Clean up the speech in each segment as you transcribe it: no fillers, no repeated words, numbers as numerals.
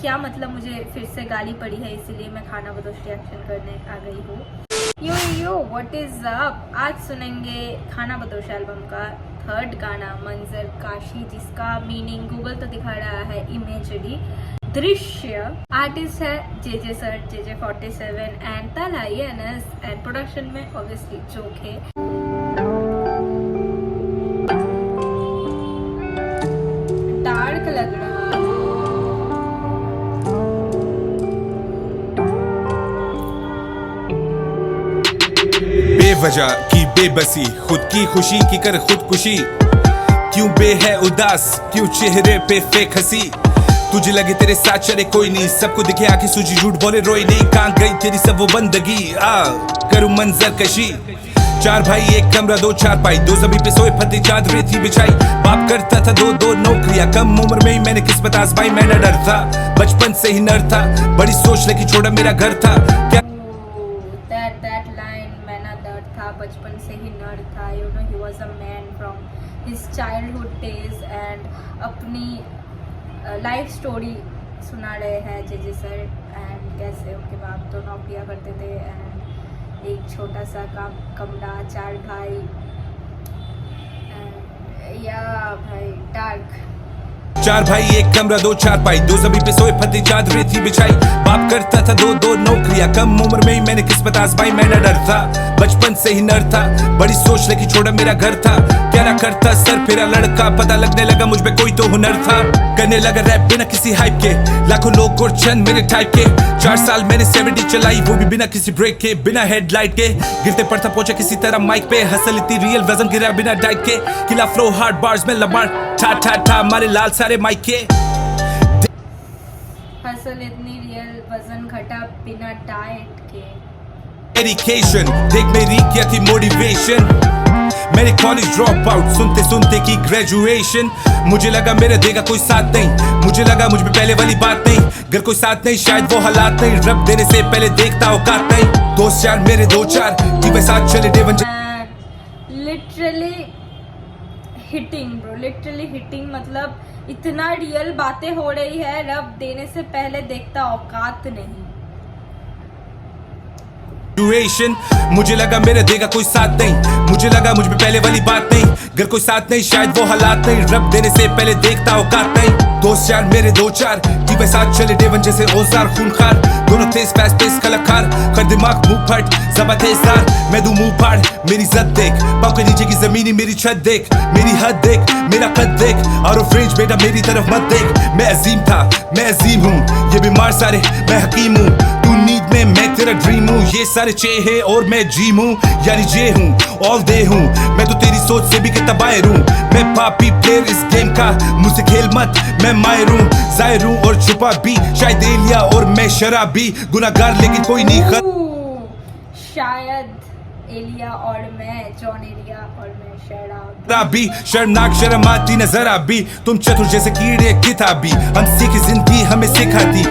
क्या मतलब मुझे फिर से गाली पड़ी है, इसीलिए मैं खाना बदोश रिएक्शन करने आ गई हूँ। Yo what is up. आज सुनेंगे खाना बदोश एल्बम का थर्ड गाना मंजर काशी, जिसका मीनिंग गूगल तो दिखा रहा है इमेजरी, दृश्य। आर्टिस्ट है जेजे सर, JJ47 एंड तलायनस, एंड प्रोडक्शन में ऑब्वियसली जोखे। डार्क लग रहा है। बेवजह की बेबसी, खुद की खुशी की कर खुदकुशी। क्यों बे है उदास, क्यों चेहरे पे फेक हंसी। तुझे लगे तेरे साथ चले कोई नहीं, सबको दिखे आंखें सूजी, झूठ बोले रोई नहीं। कहां गई तेरी सब वो बंदगी, करूं मंजर कशी। चार भाई एक कमरा दो चारपाई, दो जमीन पे सोए फते चांद रेती बिछाई। बाप करता था दो नौकरियां, कम उम्र में ही मैंने किस्मत आजमाई। मैं न डर था, बचपन से ही नर था, बड़ी सोच लेके छोड़ा मेरा घर था। क्या that line, मैं ना डर था, बचपन से ही नर था। You know, he was a man from his childhood days and अपनी लाइफ स्टोरी सुना रहे हैं जेजे सर। एंड कैसे उनके बाप तो नौकरियां करते थे एंड एक छोटा सा कमरा, चार भाई, या भाई डार्क। चार भाई एक कमरा दो चारपाई, दो जमीन पे सोए फते चांद रेती बिछाई। बाप करता था दो नौकरियां, कम उम्र में ही मैंने किस्मत आजमाई। मैं न डर था, बचपन से ही नर था, बड़ी सोच लेके छोड़ा मेरा घर था। क्या ना करता सर फिरा लड़का, पता लगने लगा मुझ में कोई तो हुनर था। करने लगा रैप बिना किसी हाइप के, लाखों लोग और चंद मेरे टाइप के। 4 साल मैंने 70 चलाई, वो भी बिना किसी ब्रेक के, बिना हेडलाइट के। गिरते पड़ता पहुंचा किसी तरह माइक पे, हसल इतनी रियल, वजन गिरा बिना डाइट के। किला फ्लो हार्ड बार्स में लमार, ठा ठा ठा मारे लाल सारे माइक के। हसल इतनी रियल, वजन घटा बिना डाइट के। डेडिकेशन देख मेरी क्या थी मोटिवेशन। मैंने कॉलेज ड्रॉप आउट सुनते सुनते की ग्रेजुएशन। मुझे लगा मेरा देगा कोई साथ नहीं, मुझे लगा मुझ में पहले वाली बात नहीं। घर कोई साथ नहीं, शायद वो हालात नहीं, रब देने से पहले देखता औकात नहीं। दोस्त यार मेरे 2-4 की वे साथ चले day one. Literally hitting bro, literally hitting. मतलब इतना रियल बातें हो रही है, रब देने से पहले देखता औकात नहीं। मुझे लगा मेरा देगा कोई साथ नहीं, मुझे लगा मुझ में पहले वाली बात नहीं। घर कोई साथ नहीं, शायद वो हालात नहीं, रब देने से पहले देखता औकात नहीं। दोस्त यार मेरे 2-4 की वे साथ चले डे वन जैसे औजार खूनखार। दोनों तेज फास्ट पेस कलाकार, कर दिमाग मुंह फट ज़बा तेजदार। मैं दूं मुंह फाड़ मेरी इज्जत देख, पाँव के नीचे की जमीनी मेरी छत देख। मेरी हद देख, मेरा कद देख, आउट ऑफ रेंज बेटा मेरी तरफ मत देख। मैं अजीम था, मैं अजीम हूँ, ये बीमार सारे मैं हकीम हूँ। तू नींद में, मैं तेरा ड्रीम हूँ। ये सारे चे है और मैं जीम हूँ, यानी जे हूँ ऑल डे हूँ। मैं तो तेरी सोच से भी कितना बाहर हूँ। मैं पापी प्लेयर इस गेम का, मुझसे खेल मत मैं माहिर हूँ। जाहिर हूँ और छुपा भी, शायद एलिया और मैं शराबी। गुनाहगार लेकिन कोई नहीं शायद एलिया और मैं जॉन एलिया और मैं शराबी। शर्मनाक शर्म आती नजर आबी, तुम चतुर जैसे कीड़े किताबी। हमसे की जिंदगी हमें सिखाती,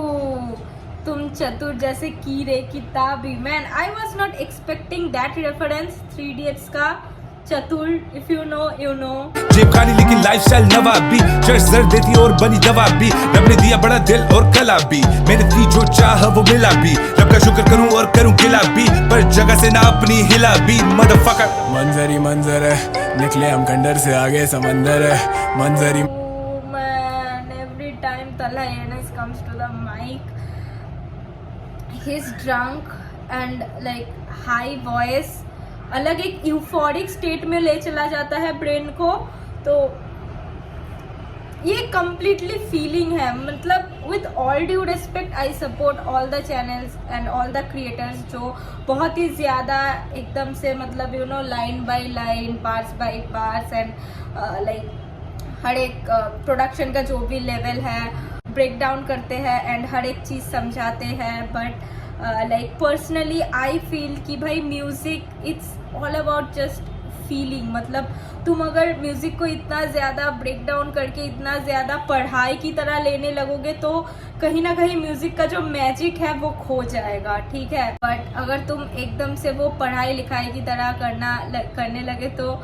तुम चतुर जैसे कीड़े किताबी। Man I was not expecting that reference 3 idiots का चतुर। If you know you know. जेब खाली लेकिन लाइफस्टाइल नवाबी, चर्च जर देती और बनी दवा भी। रब ने दिया बड़ा दिल और कला भी, मैंने दी जो चाह वो मिला भी। रब का शुक्र करूं और करूं गिला भी, पर जगह से ना अपनी हिला भी। मदरफकर मंजर ही मंजर है, निकले हम खंडर से आगे समंदर है। मंजर ही man, every time Tala comes to the mic, he's drunk and like high voice अलग एक यूफोरिक स्टेट में ले चला जाता है ब्रेन को। तो ये कम्प्लीटली फीलिंग है। मतलब with all due respect I support all the channels and all the creators जो बहुत ही ज़्यादा एकदम से मतलब you know line by line, parts by parts and like हर एक प्रोडक्शन का जो भी लेवल है ब्रेक डाउन करते हैं एंड हर एक चीज़ समझाते हैं। But like personally I feel कि भाई music it's all about just feeling. मतलब तुम अगर म्यूज़िक को इतना ज़्यादा ब्रेक डाउन करके इतना ज़्यादा पढ़ाई की तरह लेने लगोगे तो कहीं ना कहीं म्यूज़िक का जो मैजिक है वो खो जाएगा, ठीक है। बट अगर तुम एकदम से वो पढ़ाई लिखाई की तरह करने लगे तो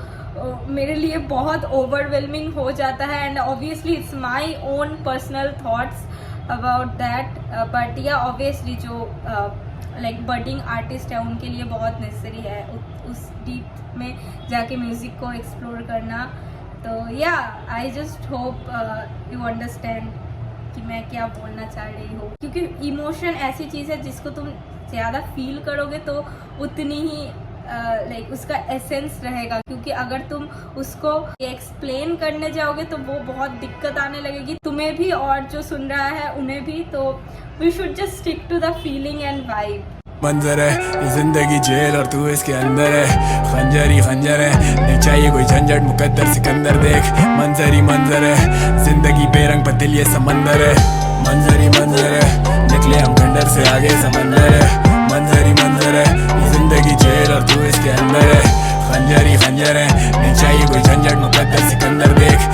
मेरे लिए बहुत ओवरवेलमिंग हो जाता है। And obviously it's my own personal thoughts about that, but या ऑब्वियसली जो लाइक बडिंग आर्टिस्ट है उनके लिए बहुत नेसेसरी है उस डीप में जाके म्यूज़िक को एक्सप्लोर करना. तो या I just hope you understand कि मैं क्या बोलना चाह रही हूँ, क्योंकि इमोशन ऐसी चीज़ है जिसको तुम ज़्यादा फील करोगे तो उतनी ही लाइक उसका एसेंस रहेगा, क्योंकि अगर तुम उसको एक्सप्लेन करने जाओगे तो वो बहुत दिक्कत आने लगेगी तुम्हें भी और जो सुन रहा है उन्हें भी. तो we should just stick to the feeling and vibe. मंजर है ये जिंदगी जेल और तू इसके अंदर है, खंजर ही खंजर है, नहीं चाहिए कोई झंझट, मुकद्दर सिकंदर देख. मंजर ही मंजर है, जिंदगी बेरंग पर दिल ये समंदर है. मंजर ही मंजर है, निकले हम खंडर से आगे समंदर है. मंजर ही मंजर है, ये जिंदगी जेल और तू इसके अंदर है. खंजर ही खंजर है, नहीं चाहिए कोई झंझट, मुकद्दर सिकंदर देख.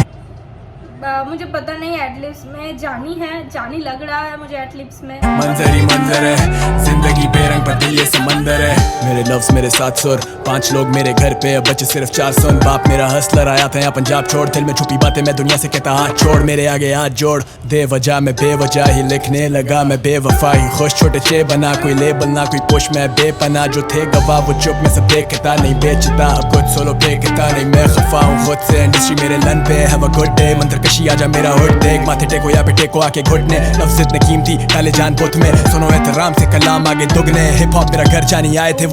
मुझे पता नहीं एडलिप्स में जानी है, जानी लग रहा है मुझे एडलिप्स में. मंजर ही मंजर है, जिंदगी बेरंग पर दिल ये समंदर है. मेरे लफ्ज मेरे साथ सुर, 5 लोग मेरे घर पे, अब बच्चे सिर्फ 4 सुन. बाप मेरा हसलर आया था यहाँ पंजाब छोड़, दिल में छुपी बातें मैं दुनिया से कहता हाथ छोड़. मेरे आगे हाथ जोड़ दे वजह, मैं बेवजह ही लिखने लगा, मैं बेवफा ही खुश. छोटे चे बना कोई लेबल ना कोई पुश, मैं बेपना जो थे गवाह वो चुप. मैं सब देखता नहीं बेचता, अब कुछ सोलो फेंकता नहीं, मैं खफा हूँ खुद से. इंडस्ट्री मेरे लन पे हैव अ गुड डे, मंत्र कशी आजा मेरा हुड देख. माथे टेको या पे टेको आके घुटने, लफ्ज इतने कीमती डाले जान बुत में. सुनो एहतराम से कलाम आगे दुगने, हिप हॉप मेरा घर जानी आए थे.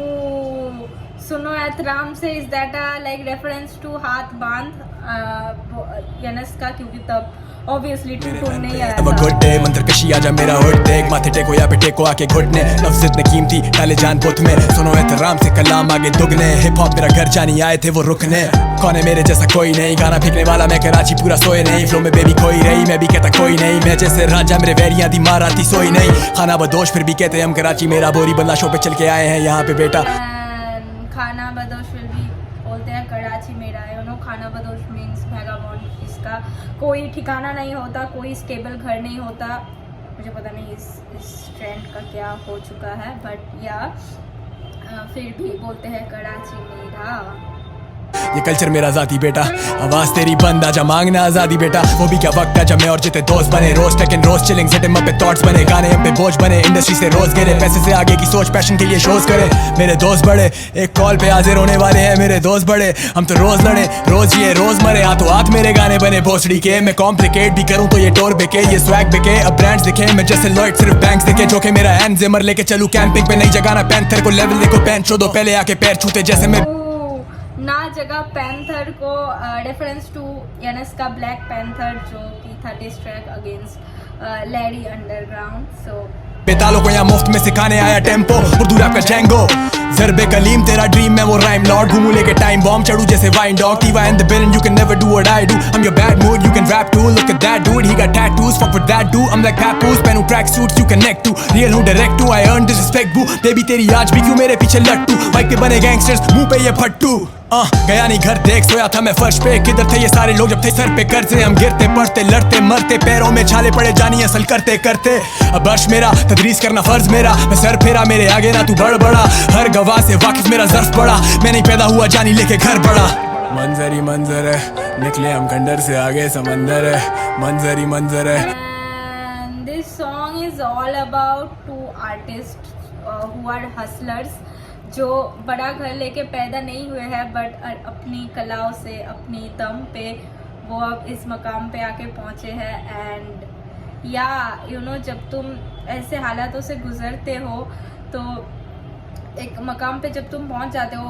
सुनो एहतराम से, is that like reference to हाथ बांध यनस का, क्योंकि तब ऑब्वियसली टू नहीं आया था. गुड डे मंत्र कशी आजा मेरा हुड देख. माथे टेको या पे टेको आके घुटने, लफ्ज इतने कीमती डाले जान बुत में. सुनो एहतराम से कलाम आगे दुगने, हिप हॉप मेरा घर जानी आए थे वो रुकने. कौन है मेरे जैसा कोई नहीं, गाना फेंकने वाला मैं कराची पूरा सोए नहीं. फ्लो में बेबी खोई रही, मैं भी कहता कोई नहीं. मैं जैसे राजा मेरे वैरियां दी मार आती सोई नहीं. खाना बदोश फिर भी कहते हम कराची, मेरा बोरी बंदा शो पे चल के आए हैं यहाँ पे बेटा. खाना बदोश फिर भी बोलते हैं कराची मेरा, यू नो. खाना बदोश मीन्स वैगाबॉन्ड. इसका कोई ठिकाना नहीं होता, कोई स्टेबल घर नहीं होता. मुझे पता नहीं इस ट्रेंड का क्या हो चुका है, बट या फिर भी बोलते हैं कराची मेरा. ये कल्चर मेरा जाती बेटा, आवाज तेरी बंद आजा मांगना आजादी बेटा. वो भी क्या वक्त है जब मैं और जिते दोस्त बने, रोज टेक एंड रोज चिलिंग सेट हिम अप पे थॉट्स बने. गाने हम पे बोझ बने, इंडस्ट्री से रोज गिरे, पैसे से आगे की सोच पैशन के लिए शोज करे. मेरे दोस्त बड़े एक कॉल पे हाजिर होने वाले हैं, मेरे दोस्त बड़े. हम तो रोज लड़े रोज ये रोज मरे, हाथों हाथ मेरे गाने बने भोसड़ी के. मैं कॉम्प्लिकेट भी करूं तो ये टोर बिके, ये स्वैग बिके. अब ब्रांड्स दिखे मैं जैसे लॉयड सिर्फ बैंक्स दिखे. जो कि मेरा हैंड जिमर लेके चलूं कैंपिंग पे, नहीं जगाना पैंथर को लेवल देखो पैंट शो दो पहले आके पैर छूते जैसे मैं ना जगह पैंथर को. रेफरेंस टू यनस का ब्लैक पैंथर जो कि था diss track against Larry underground. So बेतालों को यहाँ मुफ्त में सिखाने आया टेम्पो, उर्दू रैप का जैंगो. ज़रबे कलीम तेरा ड्रीम मैं वो राइम लॉर्ड, घूमू लेके टाइम बॉम्ब चढ़ू जैसे वाइन डॉग. टीवा एंड द बिलन, you can never do what I do. I'm your bad mood, you can rap too. Look at that dude, he got tattoos. Fuck with that dude, I'm like papoose. पहनू track suits, you connect to. Real हूँ direct to, I earn disrespect boo. Baby तेरी आज भी क्यों मेरे पीछे लट्टू. Mic पे बने गैंगस्टर्स, मुंह पे ये फट्टू. गया नहीं घर देख, सोया था मैं फर्श पे. किधर थे ये सारे लोग जब थे सर पे कर्जे. हम गिरते पड़ते लड़ते मरते, पैरों में छाले पड़े जानी असल करते करते. अब अर्श मेरा तदरीस करना फर्ज मेरा, मैं सर फेरा मेरे आगे ना तू बढ़ बड़ा. हर गवाह से वाकिफ मेरा ज़र्फ बड़ा, मैं नहीं पैदा हुआ जानी लेके घर बड़ा. मंजर ही मंजर है, निकले हम खंडर से आगे समंदर है. मंजर ही मंजर है. And this song is all about two artists who are hustlers, जो बड़ा घर लेके पैदा नहीं हुए हैं बट अपनी कलाओं से अपनी दम पे वो अब इस मकाम पे आके पहुँचे हैं. एंड या यू नो जब तुम ऐसे हालातों से गुजरते हो तो एक मकाम पे जब तुम पहुँच जाते हो,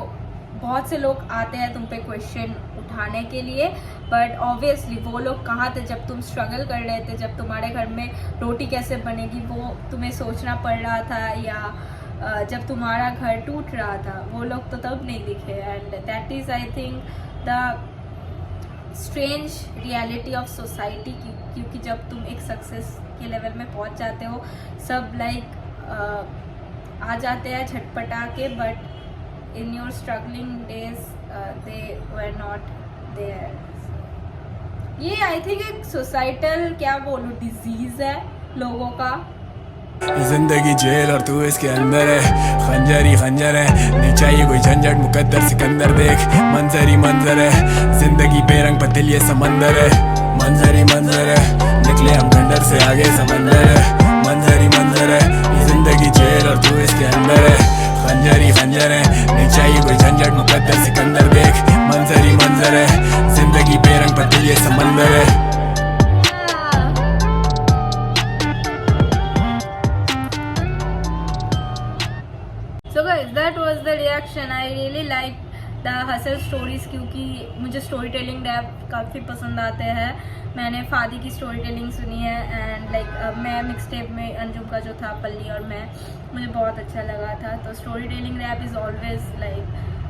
बहुत से लोग आते हैं तुम पे क्वेश्चन उठाने के लिए, बट ऑब्वियसली वो लोग कहाँ थे जब तुम स्ट्रगल कर रहे थे, जब तुम्हारे घर में रोटी कैसे बनेगी वो तुम्हें सोचना पड़ रहा था, या जब तुम्हारा घर टूट रहा था वो लोग तो तब नहीं दिखे. And that is I think the strange reality of society. क्योंकि जब तुम एक सक्सेस के लेवल में पहुंच जाते हो, सब लाइक आ जाते हैं झटपटा के, but in your struggling days they were not there. ये आई थिंक एक सोसाइटल क्या बोलूँ डिजीज़ है लोगों का. जिंदगी जेल और तू इसके अंदर है, खंजर ही खंजर है, नहीं चाहिए कोई झंझट, मुकद्दर सिकंदर देख. मंजर ही मंजर है, जिंदगी बेरंग पर दिल ये समंदर है. मंजर ही मंजर है, निकले हम खंडर से आगे समंदर है, मंजर ही मंजर है, ये जिंदगी जेल और तू इसके अंदर है, खंजर ही खंजर है, नहीं चाहिए कोई झंझट मुकद्दर सिकंदर देख, मंजर ही मंजर है, जिंदगी बेरंग पतली ये समंदर है। So guys, that was the reaction. I really like the hustle stories क्योंकि मुझे स्टोरी टेलिंग रैप काफ़ी पसंद आते हैं। मैंने फादी की स्टोरी टेलिंग सुनी है एंड लाइक मैं मिक्स टेप में अंजुम का जो था पल्ली और मैं, मुझे बहुत अच्छा लगा था। तो story telling rap is always like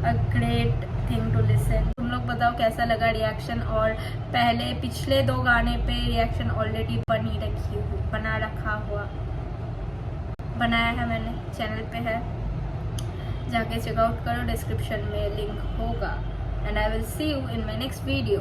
a great thing to listen. तुम लोग बताओ कैसा लगा रिएक्शन, और पिछले 2 गाने पे रिएक्शन ऑलरेडी बनाया है मैंने, चैनल पे है, जाके चेकआउट करो, डिस्क्रिप्शन में लिंक होगा। And I will see you in my next video.